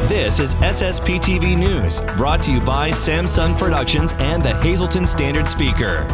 This is SSPTV News, brought to you by Samsung Productions and the Hazleton Standard Speaker.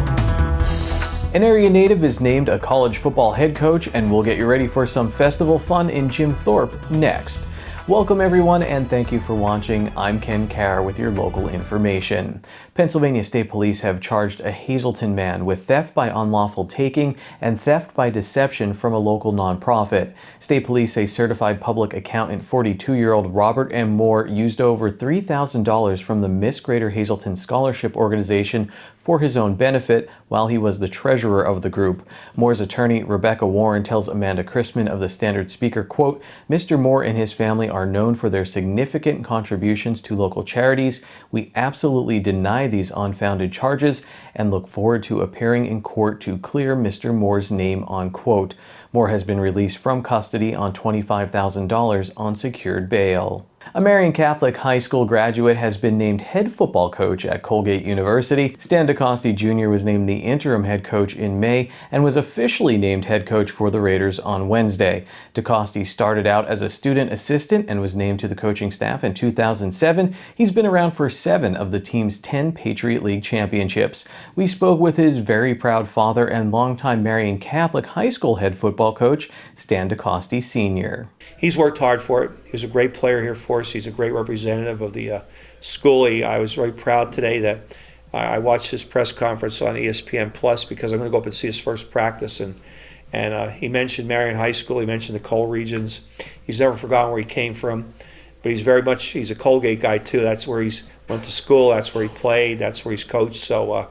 An area native is named a college football head coach, and we'll get you ready for some festival fun in Jim Thorpe next. Welcome everyone, and thank you for watching. I'm Ken Carr with your local information. Pennsylvania State Police have charged a Hazleton man with theft by unlawful taking and theft by deception from a local nonprofit. State Police say certified public accountant 42-year-old Robert M. Moore used over $3,000 from the Miss Greater Hazleton Scholarship Organization for his own benefit while he was the treasurer of the group. Moore's attorney, Rebecca Warren, tells Amanda Chrisman of the Standard Speaker, quote, "Mr. Moore and his family are known for their significant contributions to local charities. We absolutely deny these unfounded charges and look forward to appearing in court to clear Mr. Moore's name," unquote. Moore has been released from custody on $25,000 on secured bail. A Marian Catholic high school graduate has been named head football coach at Colgate University. Stan DeCoste Jr. was named the interim head coach in May and was officially named head coach for the Raiders on Wednesday. DeCoste started out as a student assistant and was named to the coaching staff in 2007. He's been around for 7 of the team's 10 Patriot League championships. We spoke with his very proud father and longtime Marian Catholic high school head football coach, Stan DeCoste Sr. He's worked hard for it. He was a great player here for us. He's a great representative of the school. I was very proud today that I watched his press conference on ESPN Plus because I'm going to go up and see his first practice. And he mentioned Marion High School. He mentioned the coal regions. He's never forgotten where he came from. But he's a Colgate guy too. That's where he's went to school. That's where he played. That's where he's coached. So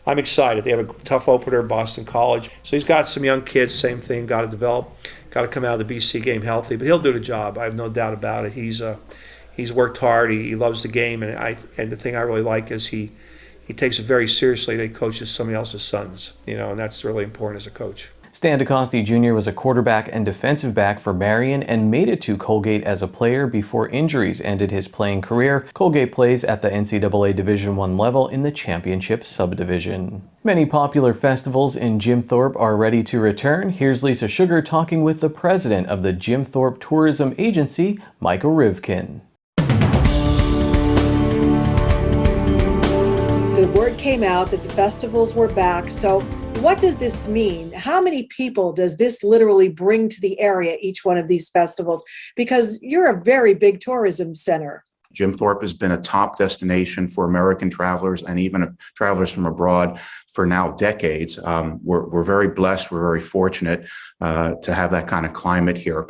I'm excited. They have a tough opener, Boston College. So he's got some young kids, same thing, got to develop. Got to come out of the BC game healthy, but he'll do the job. I have no doubt about it. He's worked hard. He loves the game, and the thing I really like is he takes it very seriously. That he coaches somebody else's sons, and that's really important as a coach. Stan DeCoste Jr. was a quarterback and defensive back for Marion and made it to Colgate as a player before injuries ended his playing career. Colgate plays at the NCAA Division I level in the championship subdivision. Many popular festivals in Jim Thorpe are ready to return. Here's Lisa Sugar talking with the president of the Jim Thorpe Tourism Agency, Michael Rivkin. The word came out that the festivals were back. So what does this mean? How many people does this literally bring to the area, each one of these festivals? Because you're a very big tourism center. Jim Thorpe has been a top destination for American travelers and even travelers from abroad for now decades. We're very blessed. We're very fortunate to have that kind of climate here.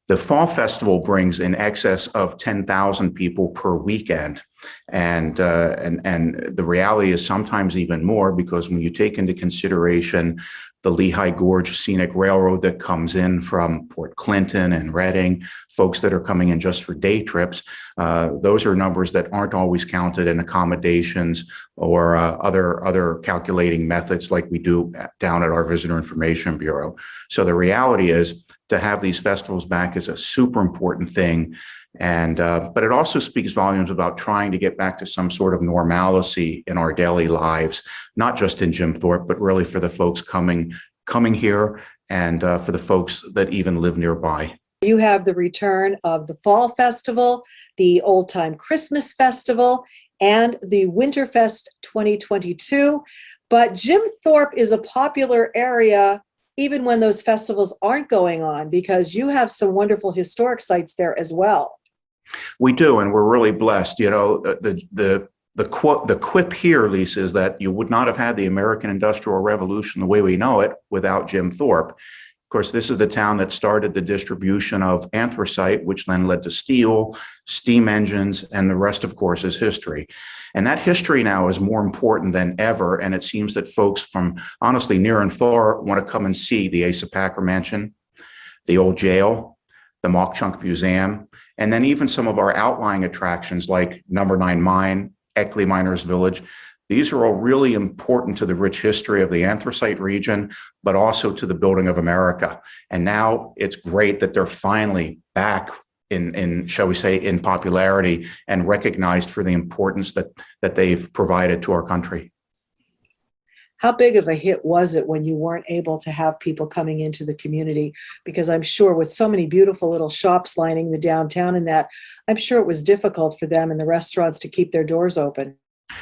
The Fall Festival brings in excess of 10,000 people per weekend. And the reality is sometimes even more, because when you take into consideration the Lehigh Gorge Scenic Railroad that comes in from Port Clinton and Reading, folks that are coming in just for day trips, those are numbers that aren't always counted in accommodations or other calculating methods like we do down at our Visitor Information Bureau. So the reality is, to have these festivals back is a super important thing. But it also speaks volumes about trying to get back to some sort of normalcy in our daily lives, not just in Jim Thorpe, but really for the folks coming here and for the folks that even live nearby. You have the return of the Fall Festival, the Old Time Christmas Festival, and the Winterfest 2022. But Jim Thorpe is a popular area even when those festivals aren't going on, because you have some wonderful historic sites there as well. We do, and we're really blessed. The quip here, Lisa, is that you would not have had the American Industrial Revolution the way we know it without Jim Thorpe. Of course, this is the town that started the distribution of anthracite, which then led to steel, steam engines, and the rest, of course, is history. And that history now is more important than ever, and it seems that folks from, honestly, near and far want to come and see the Asa Packer Mansion, the old jail, the Mock Chunk Museum, and then even some of our outlying attractions like Number 9 Mine, Eckley Miners Village. These are all really important to the rich history of the anthracite region, but also to the building of America. And now it's great that they're finally back in shall we say, in popularity and recognized for the importance that they've provided to our country. how big of a hit was it when you weren't able to have people coming into the community? Because I'm sure with so many beautiful little shops lining the downtown and that, I'm sure it was difficult for them and the restaurants to keep their doors open.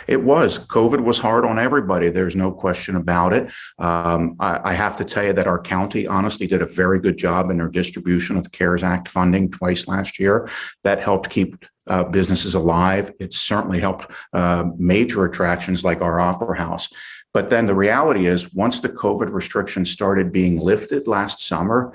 It was. COVID was hard on everybody. There's no question about it. I have to tell you that our county honestly did a very good job in their distribution of CARES Act funding twice last year. That helped keep businesses alive. It certainly helped major attractions like our Opera House. But then the reality is, once the COVID restrictions started being lifted last summer,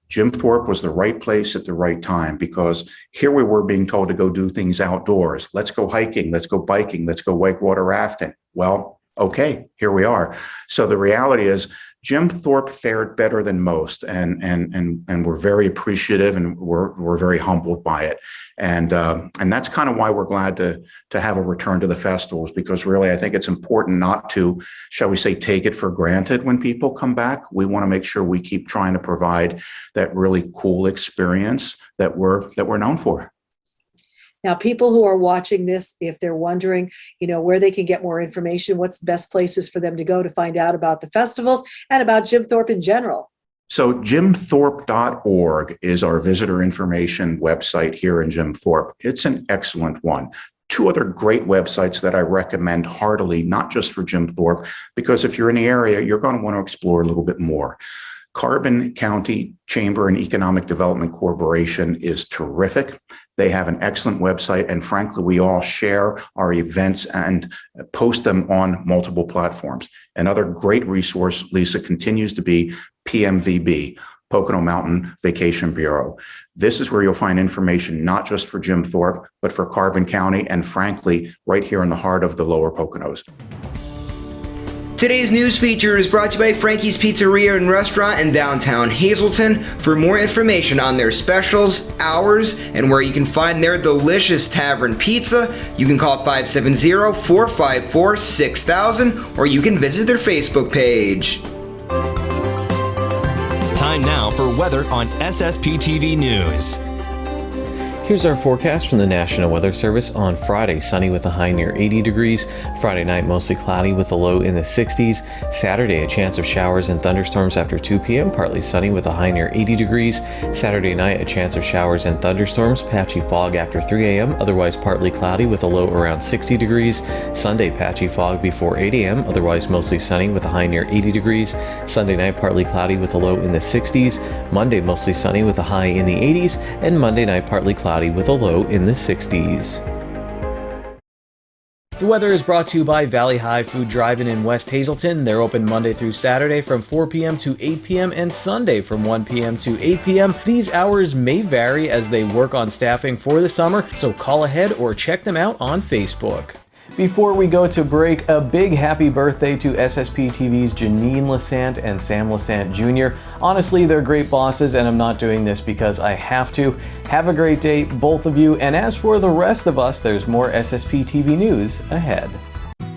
Jim Thorpe was the right place at the right time, because here we were being told to go do things outdoors. Let's go hiking, let's go biking, let's go whitewater rafting. Well, okay, here we are. So the reality is Jim Thorpe fared better than most, and we're very appreciative, and we're very humbled by it. And that's kind of why we're glad to have a return to the festivals, because really I think it's important not to, shall we say, take it for granted when people come back. We want to make sure we keep trying to provide that really cool experience that we're known for. Now, people who are watching this, if they're wondering, where they can get more information, what's the best places for them to go to find out about the festivals and about Jim Thorpe in general? So jimthorpe.org is our visitor information website here in Jim Thorpe. It's an excellent one. Two other great websites that I recommend heartily, not just for Jim Thorpe, because if you're in the area, you're going to want to explore a little bit more. Carbon County Chamber and Economic Development Corporation is terrific. They have an excellent website, and frankly, we all share our events and post them on multiple platforms. Another great resource, Lisa, continues to be PMVB, Pocono Mountain Vacation Bureau. This is where you'll find information not just for Jim Thorpe, but for Carbon County, and frankly, right here in the heart of the Lower Poconos. Today's news feature is brought to you by Frankie's Pizzeria and Restaurant in downtown Hazleton. For more information on their specials, hours, and where you can find their delicious tavern pizza, you can call 570-454-6000, or you can visit their Facebook page. Time now for weather on SSPTV News. Here's our forecast from the National Weather Service. On Friday, sunny with a high near 80 degrees. Friday night, mostly cloudy with a low in the 60s. Saturday, a chance of showers and thunderstorms after 2 p.m., partly sunny with a high near 80 degrees. Saturday night, a chance of showers and thunderstorms, patchy fog after 3 a.m., otherwise partly cloudy with a low around 60 degrees. Sunday, patchy fog before 8 a.m., otherwise mostly sunny with a high near 80 degrees. Sunday night, partly cloudy with a low in the 60s. Monday, mostly sunny with a high in the 80s. And Monday night, partly cloudy with a low in the 60s. The weather is brought to you by Valley High Food Drive-In in West Hazleton. They're open Monday through Saturday from 4 p.m. to 8 p.m. and Sunday from 1 p.m. to 8 p.m. These hours may vary as they work on staffing for the summer, so call ahead or check them out on Facebook. Before we go to break, a big happy birthday to SSPTV's Janine Lassant and Sam Lassant Jr. Honestly, they're great bosses, and I'm not doing this because I have to. Have a great day, both of you, and as for the rest of us, there's more SSPTV news ahead.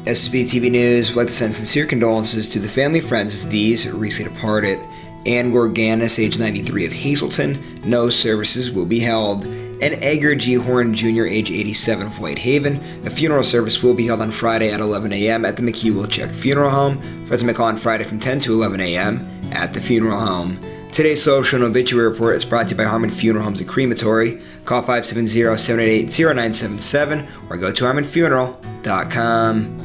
SSPTV News would like to send sincere condolences to the family and friends of these recently departed. Ann Gorganis, age 93 of Hazleton, no services will be held. And Edgar G. Horn Jr., age 87 of Whitehaven. A funeral service will be held on Friday at 11 a.m. at the McKee-Wilczek Funeral Home. Friends may call on Friday from 10 to 11 a.m. at the funeral home. Today's social and obituary report is brought to you by Harmon Funeral Homes and Crematory. Call 570-788-0977 or go to harmonfuneral.com.